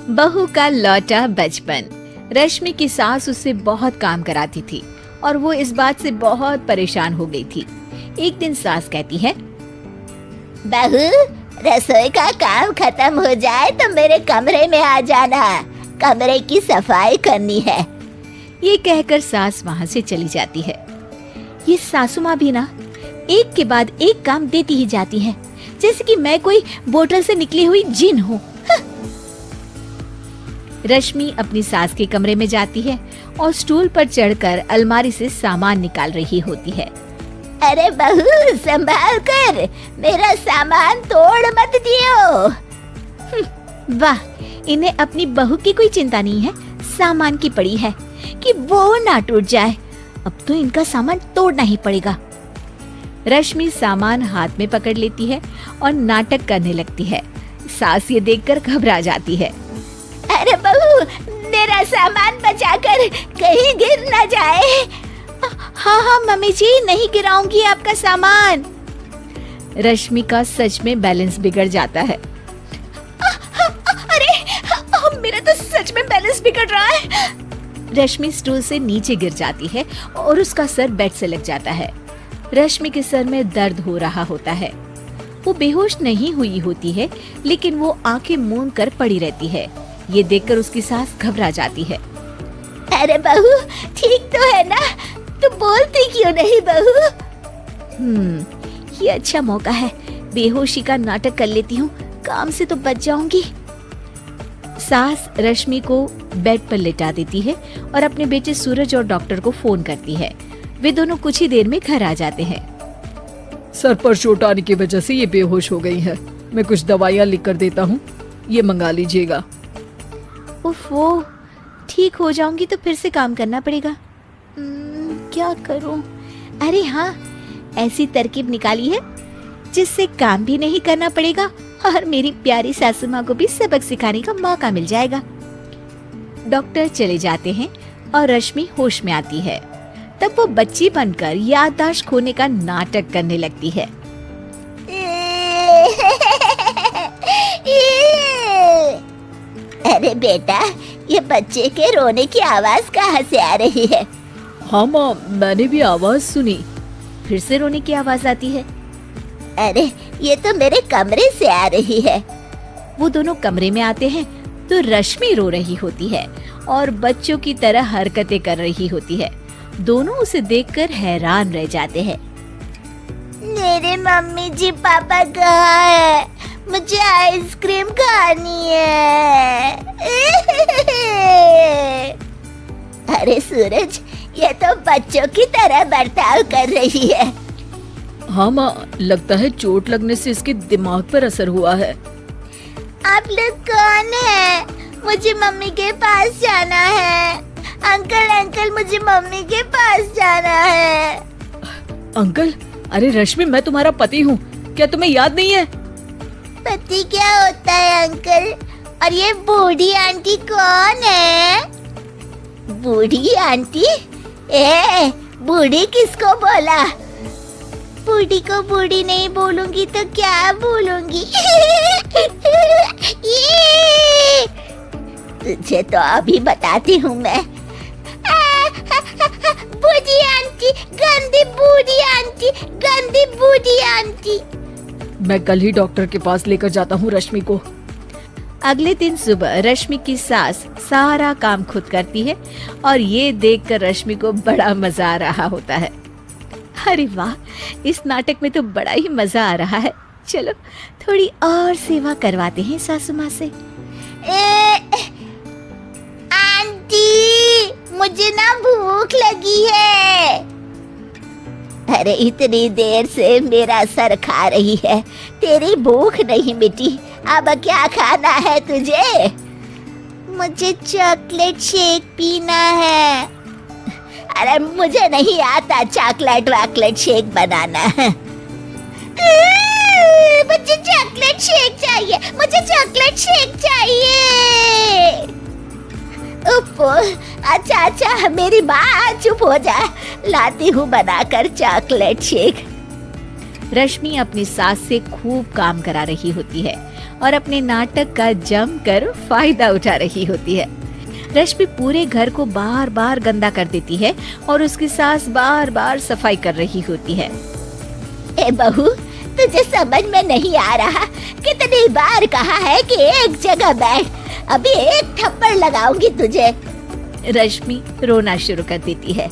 बहू का लौटा बचपन। रश्मि की सास उससे बहुत काम कराती थी और वो इस बात से बहुत परेशान हो गई थी। एक दिन सास कहती है, बहू, रसोई का काम खत्म हो जाए तो मेरे कमरे में आ जाना, कमरे की सफाई करनी है। ये कहकर सास वहाँ से चली जाती है। ये सासू माँ भी ना एक के बाद एक काम देती ही जाती है, जैसे कि मैं कोई बोतल से निकली हुई जिन हूँ। रश्मि अपनी सास के कमरे में जाती है और स्टूल पर चढ़कर अलमारी से सामान निकाल रही होती है। अरे बहू, संभाल कर, मेरा सामान तोड़ मत दियो। वाह, इन्हें अपनी बहू की कोई चिंता नहीं है, सामान की पड़ी है कि वो ना टूट जाए। अब तो इनका सामान तोड़ना ही पड़ेगा। रश्मि सामान हाथ में पकड़ लेती है और नाटक करने लगती है। सास ये देखकर घबरा जाती है। अरे बहू, मेरा सामान बचाकर कहीं गिर न जाए। हाँ हाँ मम्मी जी, नहीं गिराऊंगी आपका सामान। रश्मि का सच में बैलेंस बिगड़ जाता है। अरे मेरा तो सच में बैलेंस बिगड़ रहा है। रश्मि स्टूल से नीचे गिर जाती है और उसका सर बेड से लग जाता है। रश्मि के सर में दर्द हो रहा होता है। वो बेहोश नहीं हुई होती है, लेकिन वो आंखें मूंद कर पड़ी रहती है। ये देखकर उसकी सास घबरा जाती है। अरे बहू, ठीक तो है ना? तू बोलती क्यों नहीं बहू? ये अच्छा मौका है, बेहोशी का नाटक कर लेती हूँ, काम से तो बच जाऊंगी। सास रश्मि को बेड पर लेटा देती है और अपने बेटे सूरज और डॉक्टर को फोन करती है। वे दोनों कुछ ही देर में घर आ जाते हैं। सर पर चोट आने की वजह से ये बेहोश हो गई है। मैं कुछ दवाइयाँ लिख कर देता हूँ, ये मंगा लीजिएगा। उफ, वो ठीक हो जाऊंगी तो फिर से काम करना पड़ेगा। क्या करूं? अरे हाँ, ऐसी तरकीब निकाली है जिससे काम भी नहीं करना पड़ेगा और मेरी प्यारी सासू माँ को भी सबक सिखाने का मौका मिल जाएगा। डॉक्टर चले जाते हैं और रश्मि होश में आती है। तब वो बच्ची बनकर याददाश्त खोने का नाटक करने लगती है। अरे बेटा, ये बच्चे के रोने की आवाज कहाँ से आ रही है? हाँ माँ, मैंने भी आवाज सुनी। फिर से रोने की आवाज आती है। अरे ये तो मेरे कमरे से आ रही है। वो दोनों कमरे में आते हैं तो रश्मि रो रही होती है और बच्चों की तरह हरकतें कर रही होती है। दोनों उसे देखकर हैरान रह जाते हैं। मेरे मम्मी जी पापा कहाँ है? मुझे आइसक्रीम खानी है। अरे सूरज, ये तो बच्चों की तरह बर्ताव कर रही है। हाँ माँ, लगता है चोट लगने से इसके दिमाग पर असर हुआ है। आप लोग कौन है? मुझे मम्मी के पास जाना है। अंकल अंकल, मुझे मम्मी के पास जाना है। अंकल? अरे रश्मि, मैं तुम्हारा पति हूँ, क्या तुम्हें याद नहीं है? पति क्या होता है अंकल? और ये बूढ़ी आंटी कौन है? बूढ़ी आंटी? बूढ़ी किसको बोला? बूढ़ी को बूढ़ी नहीं बोलूंगी तो क्या बोलूंगी? तुझे तो अभी बताती हूँ मैं। बूढ़ी आंटी, गंदी बूढ़ी आंटी, गंदी बूढ़ी आंटी। मैं कल ही डॉक्टर के पास लेकर जाता हूँ रश्मि को। अगले दिन सुबह रश्मि की सास सारा काम खुद करती है और ये देखकर रश्मि को बड़ा मजा आ रहा होता है। अरे वाह, इस नाटक में तो बड़ा ही मजा आ रहा है। चलो थोड़ी और सेवा करवाते हैं सासू माँ से। आंटी, मुझे ना भूख लगी है। अरे इतनी देर से मेरा सर खा रही है, तेरी भूख नहीं मिटी। अब क्या खाना है तुझे? मुझे चॉकलेट शेक पीना है। अरे मुझे नहीं आता चॉकलेट वाकलेट शेक बनाना। मुझे चॉकलेट शेक चाहिए, मुझे चॉकलेट शेक चाहिए। अच्छा, मेरी बात चुप हो जा, लाती हूँ बनाकर चॉकलेट शेक। रश्मि अपनी सास से खूब काम करा रही होती है और अपने नाटक का जमकर फायदा उठा रही होती है। रश्मि पूरे घर को बार बार गंदा कर देती है और उसकी सास बार बार सफाई कर रही होती है। ए बहू, तुझे समझ में नहीं आ रहा? कितनी बार कहा है कि एक जगह बैठ, अभी एक थप्पड़ लगाऊंगी तुझे। रश्मि रोना शुरू कर देती है।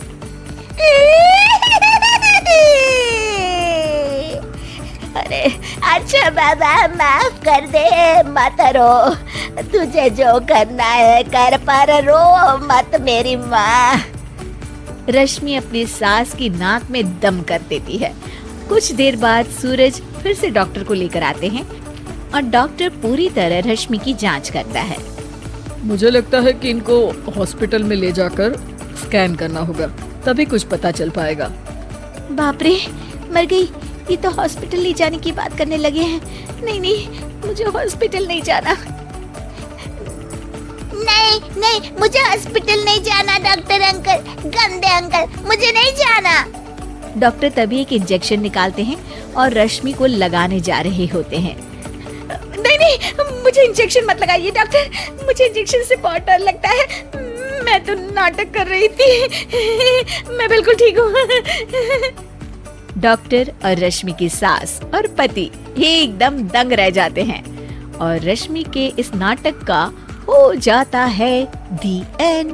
अरे अच्छा बाबा, माफ कर दे, मत रो। तुझे जो करना है कर, पर रो मत मेरी माँ। रश्मि अपनी सास की नाक में दम कर देती है। कुछ देर बाद सूरज फिर से डॉक्टर को लेकर आते हैं और डॉक्टर पूरी तरह रश्मि की जांच करता है। मुझे लगता है कि इनको हॉस्पिटल में ले जाकर स्कैन करना होगा, तभी कुछ पता चल पाएगा। बाप रे, मर गई। ये तो हॉस्पिटल ले जाने की बात करने लगे हैं। नहीं नहीं, मुझे हॉस्पिटल नहीं जाना। नहीं नहीं, मुझे हॉस्पिटल नहीं जाना डॉक्टर अंकल, गंदे अंकल, मुझे नहीं जाना। डॉक्टर तभी एक इंजेक्शन निकालते हैं और रश्मि को लगाने जा रहे होते हैं। नहीं नहीं, मुझे इंजेक्शन मत लगाइए डॉक्टर, मुझे इंजेक्शन से बहुत डर लगता है। मैं तो नाटक कर रही थी, मैं बिल्कुल ठीक हूँ। डॉक्टर और रश्मि की सास और पति एकदम दंग रह जाते हैं और रश्मि के इस नाटक का हो जाता है दी एंड।